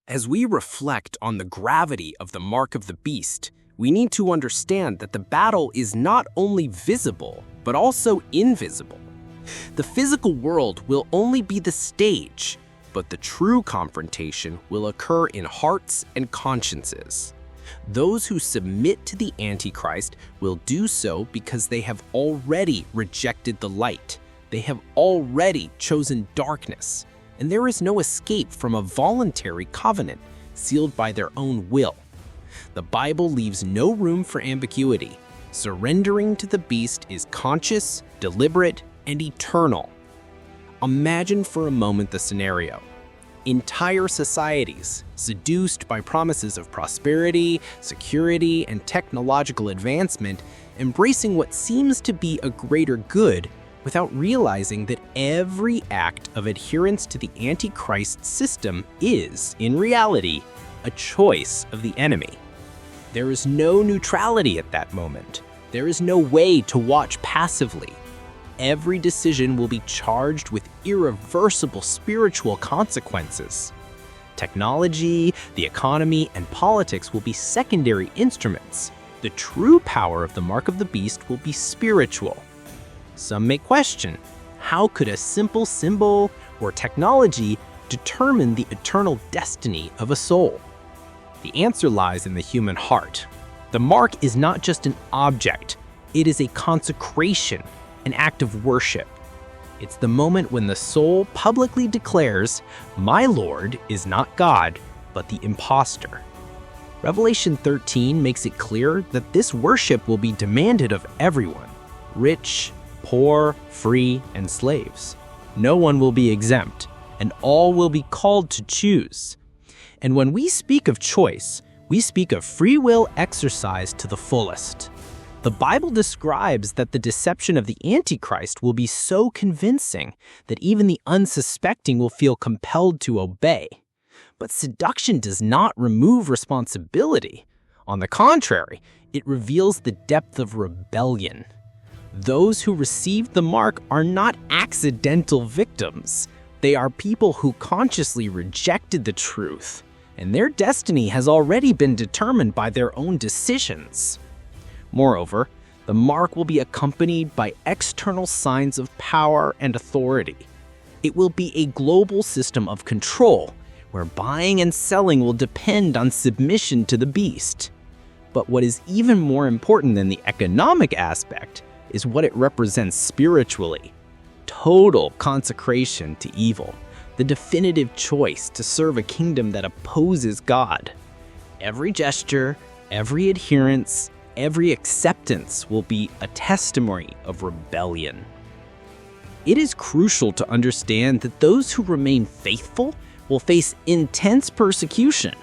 As we reflect on the gravity of the mark of the beast, we need to understand that the battle is not only visible, but also invisible. The physical world will only be the stage, but the true confrontation will occur in hearts and consciences. Those who submit to the Antichrist will do so because they have already rejected the light. They have already chosen darkness, and there is no escape from a voluntary covenant sealed by their own will. The Bible leaves no room for ambiguity. Surrendering to the beast is conscious, deliberate, and eternal. Imagine for a moment the scenario. Entire societies, seduced by promises of prosperity, security, and technological advancement, embracing what seems to be a greater good without realizing that every act of adherence to the Antichrist system is, in reality, a choice of the enemy. There is no neutrality at that moment. There is no way to watch passively. Every decision will be charged with irreversible spiritual consequences. Technology, the economy, and politics will be secondary instruments. The true power of the mark of the beast will be spiritual. Some may question, how could a simple symbol or technology determine the eternal destiny of a soul? The answer lies in the human heart. The mark is not just an object, it is a consecration, an act of worship. It's the moment when the soul publicly declares, "My Lord is not God, but the impostor." Revelation 13 makes it clear that this worship will be demanded of everyone, rich, poor, free, and slaves. No one will be exempt, and all will be called to choose. And when we speak of choice, we speak of free will exercised to the fullest. The Bible describes that the deception of the Antichrist will be so convincing that even the unsuspecting will feel compelled to obey. But seduction does not remove responsibility. On the contrary, it reveals the depth of rebellion. Those who received the mark are not accidental victims. They are people who consciously rejected the truth, and their destiny has already been determined by their own decisions. Moreover, the mark will be accompanied by external signs of power and authority. It will be a global system of control, where buying and selling will depend on submission to the beast. But what is even more important than the economic aspect is what it represents spiritually. Total consecration to evil, the definitive choice to serve a kingdom that opposes God. Every gesture, every adherence, every acceptance will be a testimony of rebellion. It is crucial to understand that those who remain faithful will face intense persecution.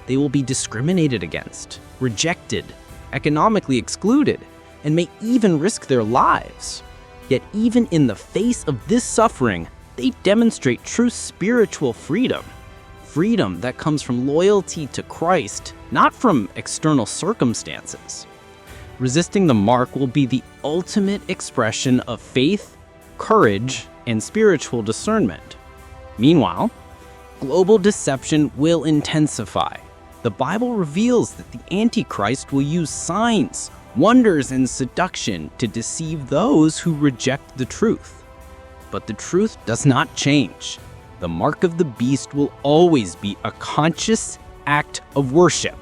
They will be discriminated against, rejected, economically excluded, and may even risk their lives. Yet even in the face of this suffering, they demonstrate true spiritual freedom. Freedom that comes from loyalty to Christ, not from external circumstances. Resisting the mark will be the ultimate expression of faith, courage, and spiritual discernment. Meanwhile, global deception will intensify. The Bible reveals that the Antichrist will use signs, wonders, and seduction to deceive those who reject the truth. But the truth does not change. The mark of the beast will always be a conscious act of worship.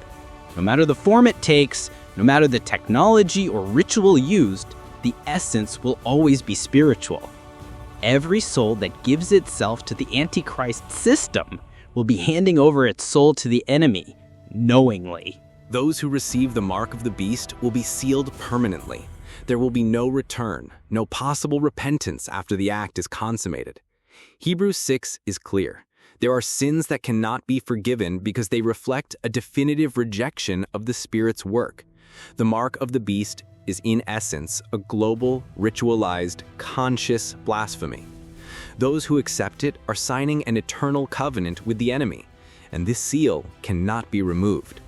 No matter the form it takes, no matter the technology or ritual used, the essence will always be spiritual. Every soul that gives itself to the Antichrist system will be handing over its soul to the enemy, knowingly. Those who receive the mark of the beast will be sealed permanently. There will be no return, no possible repentance after the act is consummated. Hebrews 6 is clear. There are sins that cannot be forgiven because they reflect a definitive rejection of the Spirit's work. The mark of the beast is in essence a global, ritualized, conscious blasphemy. Those who accept it are signing an eternal covenant with the enemy, and this seal cannot be removed.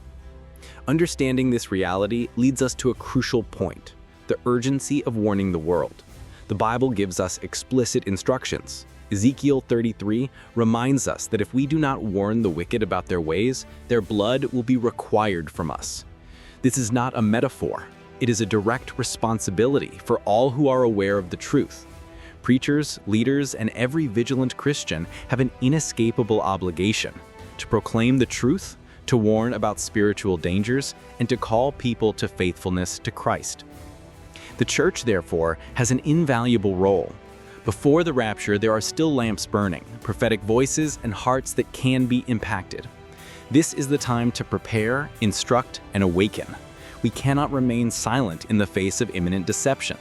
Understanding this reality leads us to a crucial point, the urgency of warning the world. The Bible gives us explicit instructions. Ezekiel 33 reminds us that if we do not warn the wicked about their ways, their blood will be required from us. This is not a metaphor. It is a direct responsibility for all who are aware of the truth. Preachers, leaders, and every vigilant Christian have an inescapable obligation to proclaim the truth, to warn about spiritual dangers, and to call people to faithfulness to Christ. The church, therefore, has an invaluable role. Before the rapture, there are still lamps burning, prophetic voices, and hearts that can be impacted. This is the time to prepare, instruct, and awaken. We cannot remain silent in the face of imminent deception.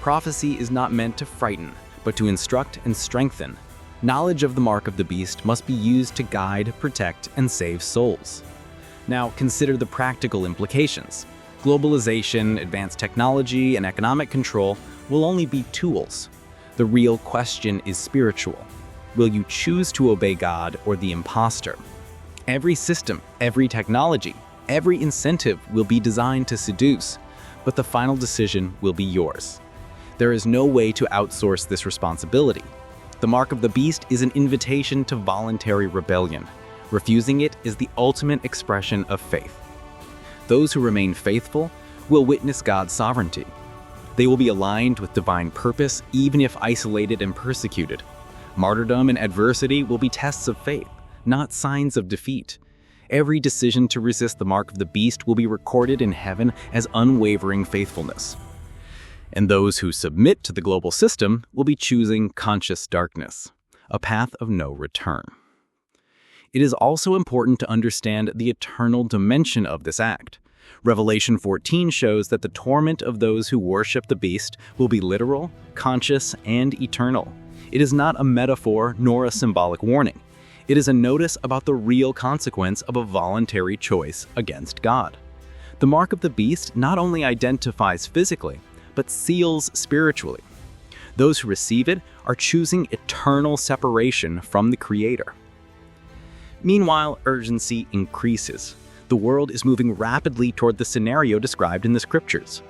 Prophecy is not meant to frighten, but to instruct and strengthen. Knowledge of the mark of the beast must be used to guide, protect, and save souls. Now, consider the practical implications. Globalization, advanced technology, and economic control will only be tools. The real question is spiritual. Will you choose to obey God or the imposter? Every system, every technology, every incentive will be designed to seduce, but the final decision will be yours. There is no way to outsource this responsibility. The mark of the beast is an invitation to voluntary rebellion. Refusing it is the ultimate expression of faith. Those who remain faithful will witness God's sovereignty. They will be aligned with divine purpose, even if isolated and persecuted. Martyrdom and adversity will be tests of faith, not signs of defeat. Every decision to resist the mark of the beast will be recorded in heaven as unwavering faithfulness. And those who submit to the global system will be choosing conscious darkness, a path of no return. It is also important to understand the eternal dimension of this act. Revelation 14 shows that the torment of those who worship the beast will be literal, conscious, and eternal. It is not a metaphor nor a symbolic warning. It is a notice about the real consequence of a voluntary choice against God. The mark of the beast not only identifies physically, but seals spiritually. Those who receive it are choosing eternal separation from the Creator. Meanwhile, urgency increases. The world is moving rapidly toward the scenario described in the scriptures.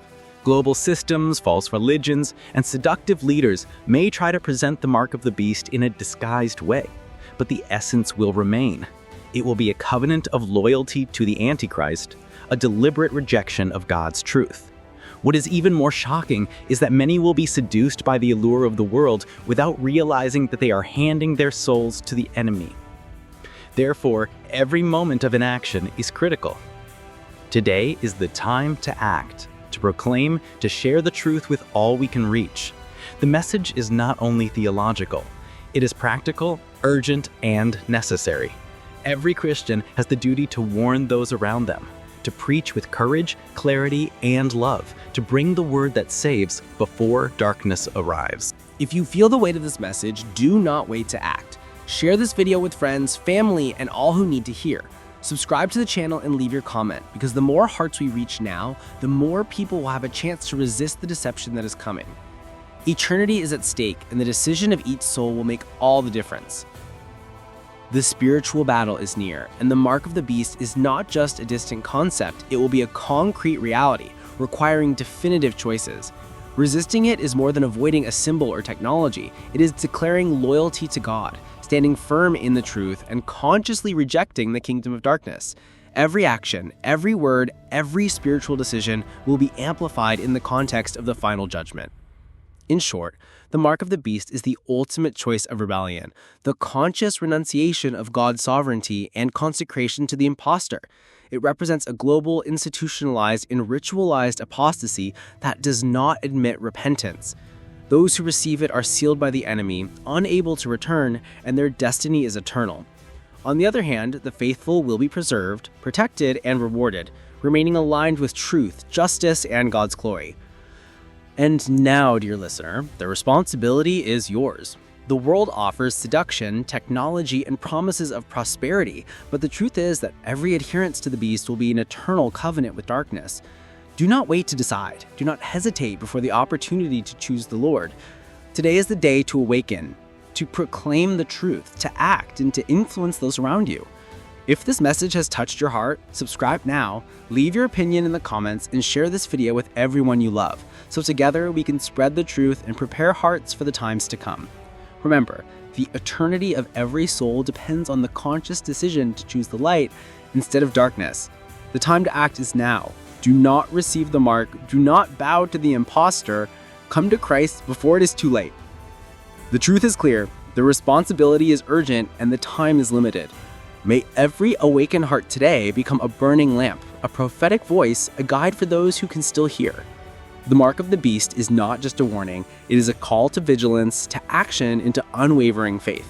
Global systems, false religions, and seductive leaders may try to present the mark of the beast in a disguised way, but the essence will remain. It will be a covenant of loyalty to the Antichrist, a deliberate rejection of God's truth. What is even more shocking is that many will be seduced by the allure of the world without realizing that they are handing their souls to the enemy. Therefore, every moment of inaction is critical. Today is the time to act, to proclaim, to share the truth with all we can reach. The message is not only theological, it is practical, urgent, and necessary. Every Christian has the duty to warn those around them, to preach with courage, clarity, and love, to bring the word that saves before darkness arrives. If you feel the weight of this message, do not wait to act. Share this video with friends, family, and all who need to hear. Subscribe to the channel and leave your comment, because the more hearts we reach now, the more people will have a chance to resist the deception that is coming. Eternity is at stake, and the decision of each soul will make all the difference. The spiritual battle is near, and the mark of the beast is not just a distant concept, it will be a concrete reality, requiring definitive choices. Resisting it is more than avoiding a symbol or technology, it is declaring loyalty to God, standing firm in the truth, and consciously rejecting the kingdom of darkness. Every action, every word, every spiritual decision will be amplified in the context of the final judgment. In short, the mark of the beast is the ultimate choice of rebellion, the conscious renunciation of God's sovereignty and consecration to the imposter. It represents a global, institutionalized, and ritualized apostasy that does not admit repentance. Those who receive it are sealed by the enemy, unable to return, and their destiny is eternal. On the other hand, the faithful will be preserved, protected, and rewarded, remaining aligned with truth, justice, and God's glory. And now, dear listener, the responsibility is yours. The world offers seduction, technology, and promises of prosperity, but the truth is that every adherence to the beast will be an eternal covenant with darkness. Do not wait to decide. Do not hesitate before the opportunity to choose the Lord. Today is the day to awaken, to proclaim the truth, to act, and to influence those around you. If this message has touched your heart, subscribe now, leave your opinion in the comments, and share this video with everyone you love, so together we can spread the truth and prepare hearts for the times to come. Remember, The eternity of every soul depends on the conscious decision to choose the light instead of darkness. The time to act is now. Do not receive the mark. Do not bow to the impostor. Come to Christ before it is too late. The truth is clear, the responsibility is urgent, and the time is limited. May every awakened heart today become a burning lamp, a prophetic voice, a guide for those who can still hear. The mark of the beast is not just a warning, it is a call to vigilance, to action, and to unwavering faith.